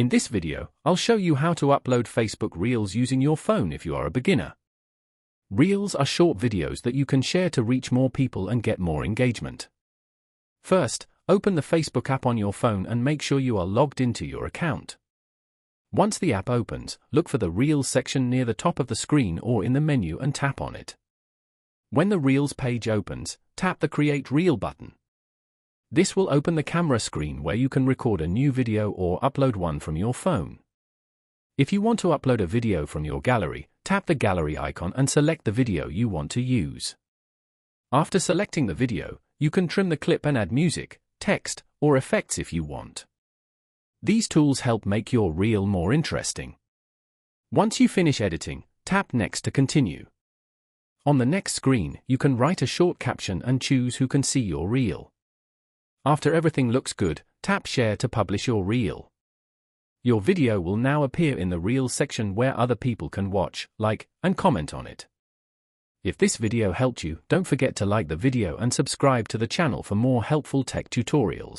In this video, I'll show you how to upload Facebook Reels using your phone if you are a beginner. Reels are short videos that you can share to reach more people and get more engagement. First, open the Facebook app on your phone and make sure you are logged into your account. Once the app opens, look for the Reels section near the top of the screen or in the menu and tap on it. When the Reels page opens, tap the Create Reel button. This will open the camera screen where you can record a new video or upload one from your phone. If you want to upload a video from your gallery, tap the gallery icon and select the video you want to use. After selecting the video, you can trim the clip and add music, text, or effects if you want. These tools help make your reel more interesting. Once you finish editing, tap Next to continue. On the next screen, you can write a short caption and choose who can see your reel. After everything looks good, tap Share to publish your reel. Your video will now appear in the Reels section where other people can watch, like, and comment on it. If this video helped you, don't forget to like the video and subscribe to the channel for more helpful tech tutorials.